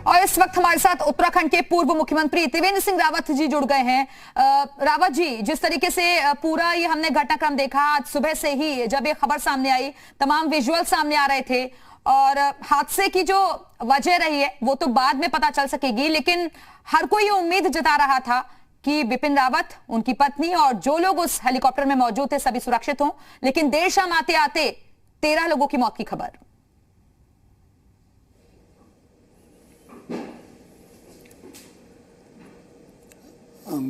और इस वक्त हमारे साथ उत्तराखंड के पूर्व मुख्यमंत्री त्रिवेंद्र सिंह रावत जी जुड़ गए हैं। रावत जी, जिस तरीके से पूरा ये हमने घटनाक्रम देखा, आज सुबह से ही जब ये खबर सामने आई, तमाम विजुअल सामने आ रहे थे और हादसे की जो वजह रही है वो तो बाद में पता चल सकेगी, लेकिन हर कोई ये उम्मीद जता रहा था कि बिपिन रावत, उनकी पत्नी और जो लोग उस हेलीकॉप्टर में मौजूद थे सभी सुरक्षित हों, लेकिन देर शाम आते आते 13 लोगों की मौत की खबर।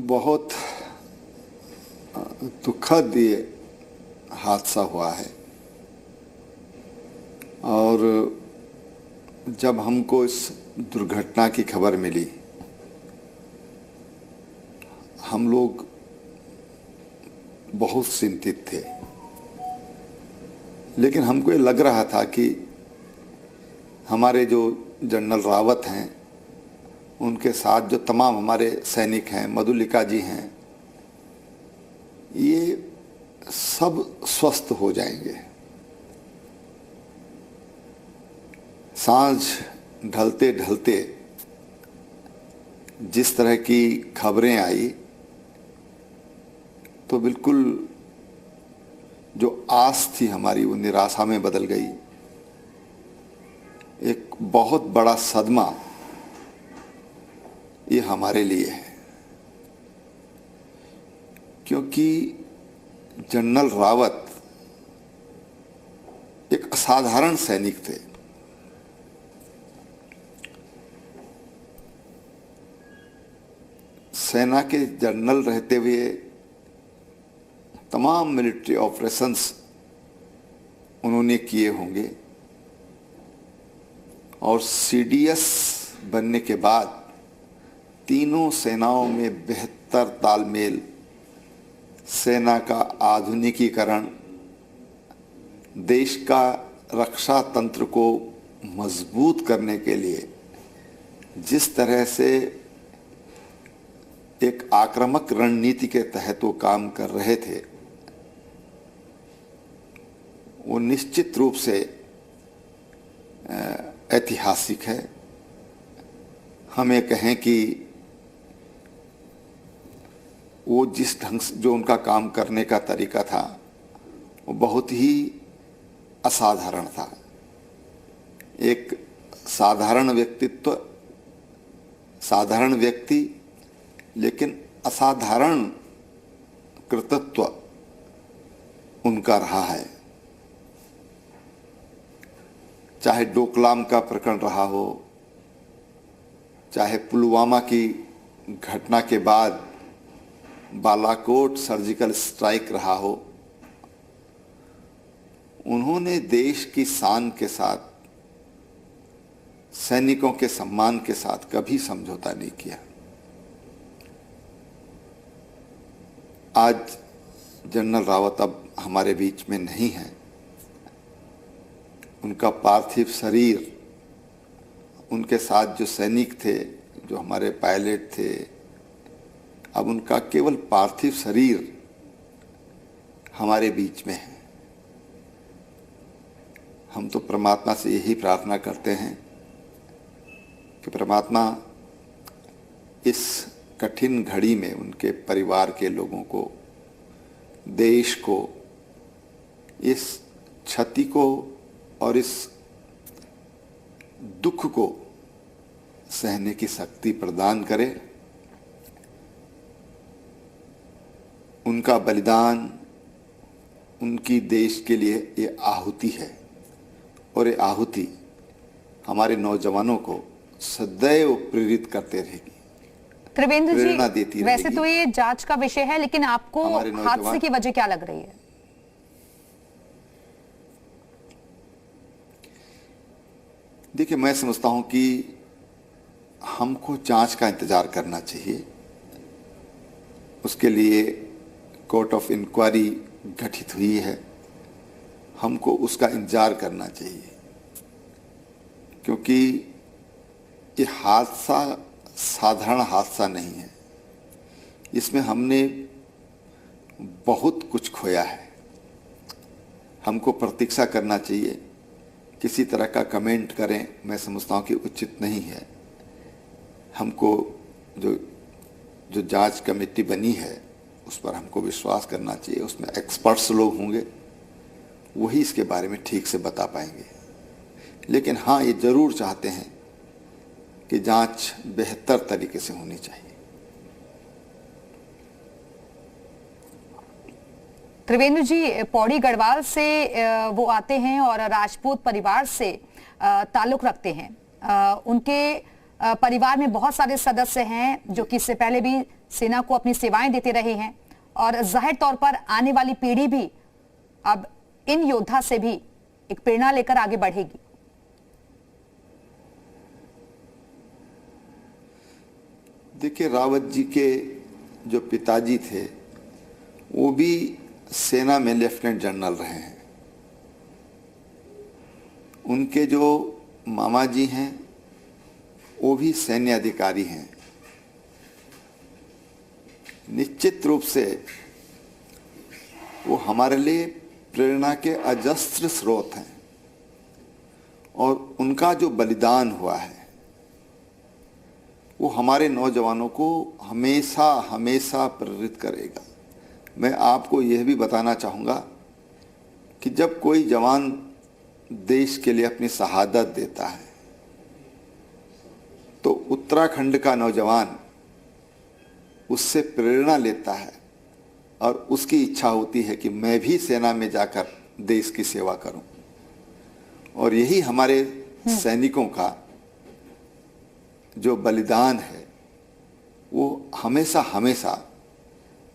बहुत दुखद ये हादसा हुआ है और जब हमको इस दुर्घटना की खबर मिली, हम लोग बहुत चिंतित थे, लेकिन हमको ये लग रहा था कि हमारे जो जनरल रावत हैं, उनके साथ जो तमाम हमारे सैनिक हैं, मधुलिका जी हैं, ये सब स्वस्थ हो जाएंगे। सांझ ढलते ढलते जिस तरह की खबरें आई तो बिल्कुल जो आस थी हमारी वो निराशा में बदल गई। एक बहुत बड़ा सदमा ये हमारे लिए है, क्योंकि जनरल रावत एक असाधारण सैनिक थे। सेना के जनरल रहते हुए तमाम मिलिट्री ऑपरेशंस उन्होंने किए होंगे और सीडीएस बनने के बाद तीनों सेनाओं में बेहतर तालमेल, सेना का आधुनिकीकरण, देश का रक्षा तंत्र को मजबूत करने के लिए जिस तरह से एक आक्रामक रणनीति के तहत वो काम कर रहे थे, वो निश्चित रूप से ऐतिहासिक है। हमें कहें कि वो जिस ढंग से जो उनका काम करने का तरीका था वो बहुत ही असाधारण था। एक साधारण व्यक्तित्व, साधारण व्यक्ति, लेकिन असाधारण कृतित्व उनका रहा है। चाहे डोकलाम का प्रकरण रहा हो, चाहे पुलवामा की घटना के बाद बालाकोट सर्जिकल स्ट्राइक रहा हो, उन्होंने देश की शान के साथ, सैनिकों के सम्मान के साथ कभी समझौता नहीं किया। आज जनरल रावत अब हमारे बीच में नहीं है। उनका पार्थिव शरीर, उनके साथ जो सैनिक थे, जो हमारे पायलट थे, अब उनका केवल पार्थिव शरीर हमारे बीच में है। हम तो परमात्मा से यही प्रार्थना करते हैं कि परमात्मा इस कठिन घड़ी में उनके परिवार के लोगों को, देश को, इस क्षति को और इस दुख को सहने की शक्ति प्रदान करे। उनका बलिदान, उनकी देश के लिए ये आहुति है और ये आहुति हमारे नौजवानों को सदैव प्रेरित करते रहेगी, त्रिवेंद्र प्रेरणा जी, देती वैसे रहेगी। तो ये जांच का विषय है, लेकिन आपको हादसे की वजह क्या लग रही है? देखिए, मैं समझता हूं कि हमको जांच का इंतजार करना चाहिए। उसके लिए कोर्ट ऑफ इंक्वायरी गठित हुई है, हमको उसका इंतजार करना चाहिए, क्योंकि ये हादसा साधारण हादसा नहीं है। इसमें हमने बहुत कुछ खोया है। हमको प्रतीक्षा करना चाहिए। किसी तरह का कमेंट करें, मैं समझता हूँ कि उचित नहीं है। हमको जो जो जांच कमेटी बनी है उस पर हमको विश्वास करना चाहिए। उसमें एक्सपर्ट्स लोग होंगे, वही इसके बारे में ठीक से बता पाएंगे। लेकिन हाँ, ये जरूर चाहते हैं कि जांच बेहतर तरीके से होनी चाहिए। त्रिवेंद्र जी, पौड़ी गढ़वाल से वो आते हैं और राजपूत परिवार से ताल्लुक रखते हैं। उनके परिवार में बहुत सारे सदस्य हैं जो कि इससे पहले भी सेना को अपनी सेवाएं देते रहे हैं और जाहिर तौर पर आने वाली पीढ़ी भी अब इन योद्धा से भी एक प्रेरणा लेकर आगे बढ़ेगी। देखिए, रावत जी के जो पिताजी थे वो भी सेना में लेफ्टिनेंट जनरल रहे हैं। उनके जो मामा जी हैं वो भी सैन्य अधिकारी हैं। निश्चित रूप से वो हमारे लिए प्रेरणा के अजस्त्र स्रोत हैं और उनका जो बलिदान हुआ है वो हमारे नौजवानों को हमेशा हमेशा प्रेरित करेगा। मैं आपको यह भी बताना चाहूँगा कि जब कोई जवान देश के लिए अपनी शहादत देता है तो उत्तराखंड का नौजवान उससे प्रेरणा लेता है और उसकी इच्छा होती है कि मैं भी सेना में जाकर देश की सेवा करूं। और यही हमारे सैनिकों का जो बलिदान है वो हमेशा हमेशा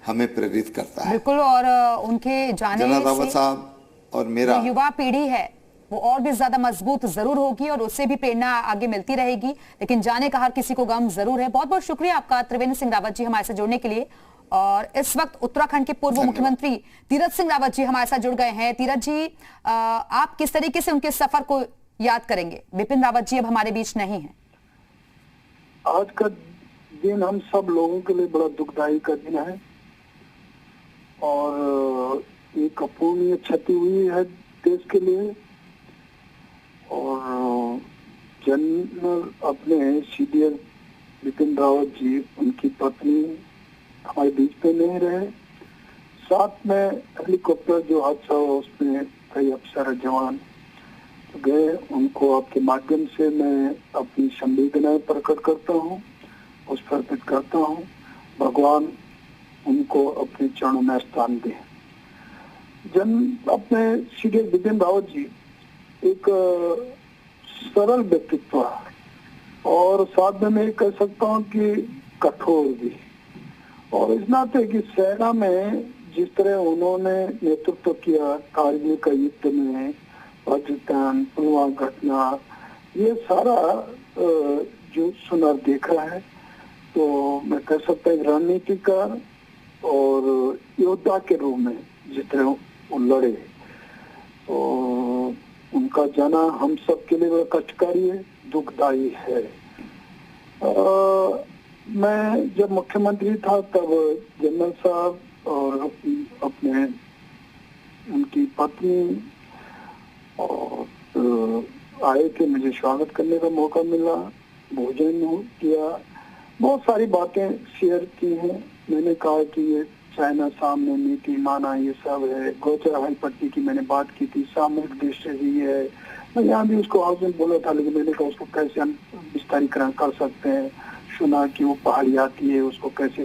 हमें प्रेरित करता है। बिल्कुल, और उनके जाने जनरल रावत साहब और मेरा युवा पीढ़ी है वो और भी ज्यादा मजबूत जरूर होगी और उससे भी प्रेरणा आगे मिलती रहेगी। लेकिन जाने का हर किसी को गम जरूर है। बहुत बहुत शुक्रिया आपका त्रिवेंद्र सिंह रावत जी हमारे साथ जुड़ने के लिए। और इस वक्त उत्तराखंड के पूर्व मुख्यमंत्री तीरथ सिंह रावत जी हमारे साथ जुड़ गए हैं। तीरथ जी, आप किस तरीके से उनके सफर को याद करेंगे? बिपिन रावत जी अब हमारे बीच नहीं है। आज का दिन हम सब लोगों के लिए बड़ा दुखदाई का दिन है और एक अपूर्णीय क्षति हुई है देश के लिए। और जनरल अपने सीडीएस बिपिन रावत जी, उनकी पत्नी हमारे बीच पे नहीं रहे। साथ में हेलीकॉप्टर जो हादसा हुआ उसमें कई अफसर जवान गए। उनको आपके माध्यम से मैं अपनी संवेदनाएं प्रकट करता हूँ, उस पर अर्पित करता हूँ। भगवान उनको अपने चरणों में स्थान दे। अपने सीडीएस बिपिन रावत जी एक सरल व्यक्तित्व है और साथ में मैं कह सकता हूँ कि कठोर भी। और इस नाते कि सेना में जिस तरह उन्होंने नेतृत्व किया कारगिल का युद्ध में, पाकिस्तान पुलवामा घटना, ये सारा जो सुना देखा है, तो मैं कह सकता हूँ रणनीतिकार और योद्धा के रूप में जिस तरह वो लड़े, तो उनका जाना हम सब के लिए बड़ा कष्टकारी है, दुखदायी है। मैं जब मुख्यमंत्री था तब जनरल साहब और अपने उनकी पत्नी और आए थे, मुझे स्वागत करने का मौका मिला, भोजन किया, बहुत सारी बातें शेयर की हैं। मैंने कहा कि ये चाइना सामने नीति माना ये सब है, गोचर हवाई पट्टी की मैंने बात की थी, सामरिक दृष्टि भी है। मैं यहाँ भी उसको हाउस में बोला था, लेकिन मैंने कहा उसको कैसे हम विस्तारीकरण कर सकते हैं। सुना कि वो पहाड़ी आती है, उसको कैसे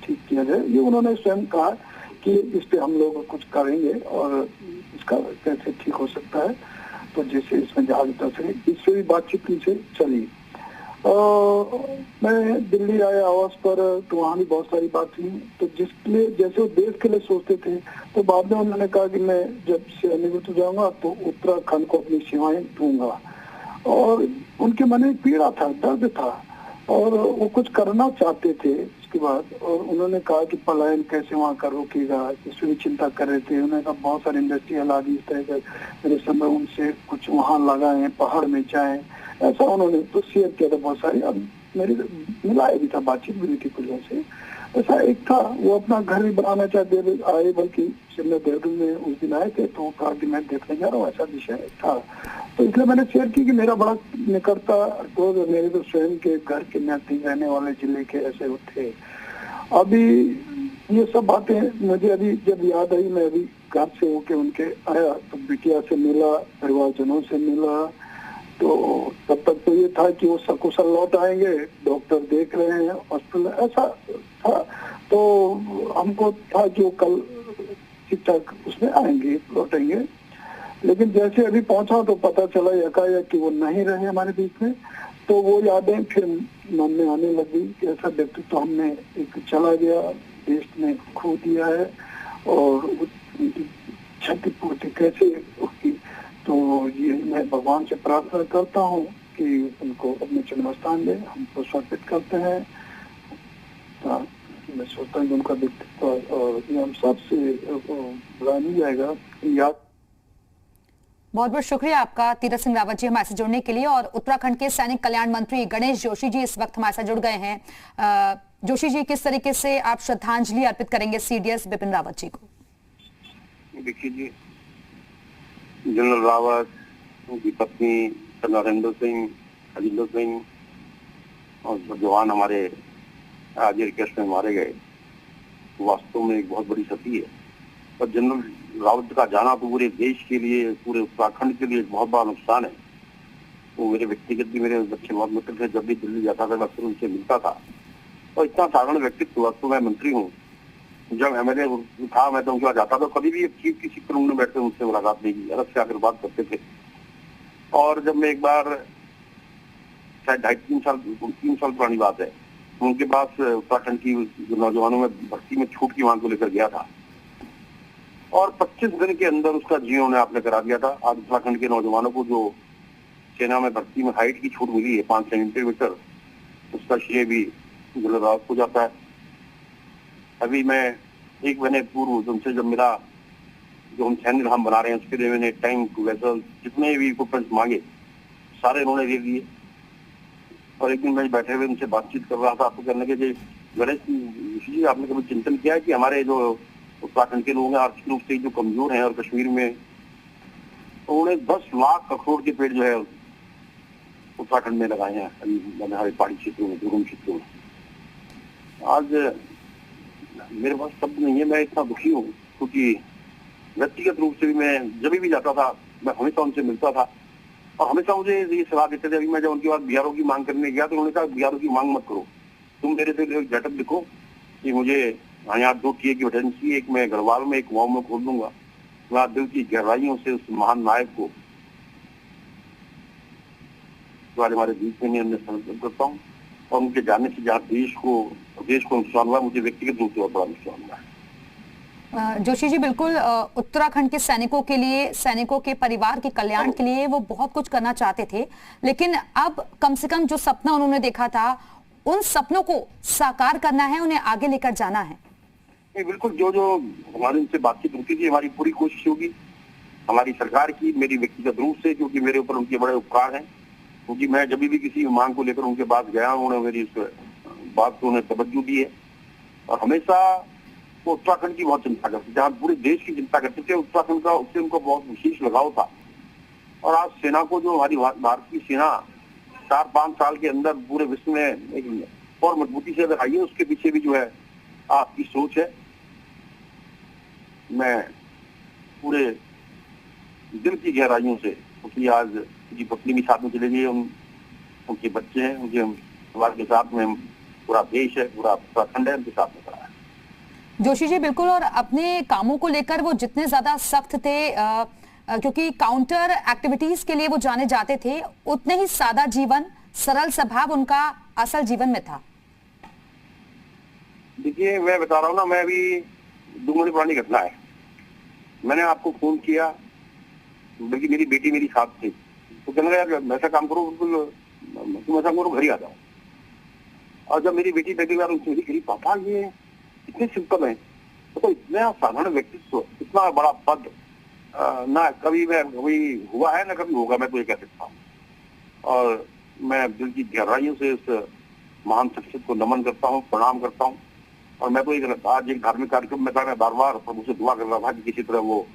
ठीक किया जाए, ये उन्होंने स्वयं कहा कि इस पे हम लोग कुछ करेंगे और इसका कैसे ठीक हो सकता है। तो जैसे इसमें जहाज उतर इससे भी बातचीत पीछे चली। मैं दिल्ली आया आवास पर, तो वहाँ भी बहुत सारी बात हुई। तो जिसके लिए जैसे वो देश के लिए सोचते थे, तो बाद में उन्होंने कहा कि मैं जब सेवानिवृत्त हो जाऊंगा तो उत्तराखंड को अपनी सेवाएं दूंगा। और उनके मन में पीड़ा था, दर्द था और वो कुछ करना चाहते थे इसके बाद। और उन्होंने कहा कि पलायन कैसे वहाँ का रोकेगा, इसमें भी चिंता कर रहे थे। उन्होंने कहा बहुत सारे इंडस्ट्रियल आदि इस तरह का मेरे समय उनसे कुछ वहाँ लगाएं, पहाड़ में जाएं, ऐसा उन्होंने तो शेयर किया था बहुत सारी। अब मेरी मिलाया भी था, बातचीत भी हुई थी कुछ से। ऐसा एक था, वो अपना घर भी बनाना चाहते आए, बल्कि शिमला देहरादून में उस दिन आए थे, तो कहा कि मैं देखने जा रहा हूँ, ऐसा विषय था। तो इसलिए मैंने शेयर की कि मेरा बड़ा निकटता तो मेरे तो स्वयं के घर के नजदीक रहने वाले जिले के ऐसे थे। अभी ये सब बातें मुझे अभी जब याद आई, मैं अभी घर से होके उनके आया तो बिटिया से मिला, परिवारजनों से मिला। तो तब तक तो ये था कि वो सकुशल लौट आएंगे, डॉक्टर देख रहे हैं हॉस्पिटल, ऐसा था। तो हमको था कि वो कल ठीक ठाक उसमें आएंगे, लौटेंगे। लेकिन जैसे अभी पहुंचा तो पता चला एकाएक कि वो नहीं रहे हमारे बीच में। तो वो यादें फिर मन में आने लगी कि ऐसा व्यक्तित्व तो हमने एक चला गया, देश ने खो दिया है और क्षतिपूर्ति कैसे उसकी। तो ये मैं भगवान से प्रार्थना करता हूँ कि उनको अपने जन्म स्थान में हमको समर्पित करते हैं। मैं सोचता हूँ कि उनका व्यक्तित्व और हम सबसे बुरा नहीं जाएगा। याद बहुत बहुत शुक्रिया आपका तीरथ सिंह रावत जी हमारे से जुड़ने के लिए। और उत्तराखंड के सैनिक कल्याण मंत्री गणेश जोशी जी इस वक्त हमारे साथ जुड़ गए हैं। जोशी जी, किस तरीके से आप श्रद्धांजलि अर्पित करेंगे सीडीएस बिपिन रावत जी को? देखिए जी, जनरल रावत, उनकी पत्नी नरेंद्र सिंह, हरिंदर सिंह और जो जवान हमारे आर्मी केस में मारे गए, वास्तव में एक बहुत बड़ी क्षति है। और जनरल रावत का जाना तो पूरे देश के लिए, पूरे उत्तराखंड के लिए एक बहुत बड़ा नुकसान है। वो मेरे व्यक्तिगत भी मेरे अच्छे बहुत मित्र थे, जब भी दिल्ली जाता था मैं अक्सर उनसे मिलता था। और इतना साधारण व्यक्तित्व, वास्तव मैं मंत्री हूँ, जब एमएलए था मैं तो उनके पास जाता था, कभी भी एक चीफ किसी रूम में बैठते उनसे मुलाकात नहीं की, अलग से आकर बात करते थे। और जब मैं एक बार शायद 3 साल पुरानी बात है, उनके पास उत्तराखंड की नौजवानों में भर्ती में छूट की मांग को लेकर गया था और 25 दिन के अंदर उसका जीओ ने आपने करा दिया था। आज उत्तराखंड के नौजवानों को जो सेना में भर्ती में हाइट की छूट मिली है 5 सेंटीमीटर, उसका श्रेय भी जनरल रावत को जाता है। अभी मैं 1 महीने पूर्व उनसे जब मिला, जो हम सैन्य धाम बना रहे हैं उसके लिए मैंने टाइम टू वेसल जितने भी इक्विपमेंट मांगे सारे उन्होंने दे दिए। और एक दिन मैं बैठे हुए उनसे बातचीत कर रहा था, आपको कहने लगे गणेश जी, आपने कभी चिंतन किया है कि हमारे जो उत्तराखंड के लोग हैं आर्थिक रूप से जो कमजोर हैं और कश्मीर में उन्होंने 10 लाख अखरोट के पेड़ जो है उत्तराखंड में लगाए हैं, हमारे पहाड़ी क्षेत्रों में, दुर्गम क्षेत्रों में। आज मेरे पास शब्द नहीं है, मैं इतना दुखी हूँ क्योंकि व्यक्तिगत रूप से भी मैं जब भी जाता था मैं हमेशा उनसे मिलता था और हमेशा मुझे ये सलाह देते थे। अभी मैं जब उनके बाद बीआरओ की मांग करने गया तो उन्होंने कहा बीआरओ की मांग मत करो, तुम मेरे से एक लेटर लिखो कि मुझे यहाँ 2 टीए की वैकेंसी, एक मैं गढ़वाल में एक कुआं में खोल दूंगा। मैं दिल की गहराइयों से उस महान नायक को जो आज हमारे बीच में हमने समर्पित करता हूँ। और उनके जाने से जहाँ देश को नुकसान हुआ, मुझे व्यक्तिगत रूप से बहुत बड़ा नुकसान हुआ है। जोशी जी, बिल्कुल उत्तराखंड के सैनिकों के लिए, सैनिकों के परिवार के कल्याण के लिए वो बहुत कुछ करना चाहते थे, लेकिन अब कम से कम जो सपना उन्होंने देखा था उन सपनों को साकार करना है, उन्हें आगे लेकर जाना है। बिल्कुल, जो हमारी उनसे बातचीत होती थी, हमारी पूरी कोशिश होगी, हमारी सरकार की, मेरी व्यक्तिगत रूप से, क्योंकि मेरे ऊपर उनके बड़े उपकार हैं। क्योंकि मैं जब भी किसी मांग को लेकर उनके पास गया, उन्होंने मेरी इस बात को उन्हें तवज्जो दी है। और हमेशा वो उत्तराखंड की बहुत चिंता करते थे, जहाँ पूरे देश की चिंता करते थे, उत्तराखंड का उससे उनको बहुत विशेष लगाव था। और आज सेना को, जो हमारी भारतीय सेना 4-5 साल के अंदर पूरे विश्व में एक और मजबूती से अगर आई है, उसके पीछे भी जो है आपकी सोच है। मैं पूरे दिल की गहराइयों से, क्योंकि आज उनकी पत्नी भी साथ में चले गई, उनके बच्चे हैं, उनके परिवार के साथ में पूरा देश है, पूरा उत्तराखंड है, उनके साथ में खड़ा है। जोशी जी, बिल्कुल। और अपने कामों को लेकर वो जितने ज्यादा सख्त थे, क्योंकि काउंटर एक्टिविटीज के लिए वो जाने जाते थे, उतने ही सादा जीवन, सरल स्वभाव उनका असल जीवन में था। देखिए, मैं बता रहा हूँ ना, मैं अभी 2 महीने पुरानी घटना है, मैंने आपको फोन किया, बल्कि मेरी बेटी मेरी साथ थी, तो कहने लगा यार ऐसा काम करो, बिल्कुल तुम ऐसा करो, घर ही आ जाओ। और जब मेरी बेटी पहली बार उनसे कही, पापा ये इतने सिंपल है, तो इतना साधारण व्यक्तित्व, इतना बड़ा पद ना कभी हुआ है ना कभी होगा, मैं तो ये कह सकता हूँ। और मैं दिल की गहराइयों से उस महान शख्सियत को नमन करता हूँ, प्रणाम करता हूँ। और मैं तो आज एक धार्मिक कार्यक्रम में था, मैं बार बार प्रभु से दुआ कर रहा था कि किसी तरह वो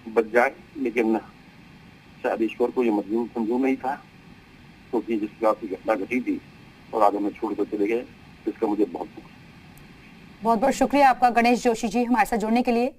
बच जाए, लेकिन शायद ईश्वर को ये मंजूर नहीं था, क्योंकि जिस प्रकार की घटना घटी थी और आगे में छोड़कर चले गए, इसका मुझे बहुत बहुत शुक्रिया आपका गणेश जोशी जी हमारे साथ जुड़ने के लिए।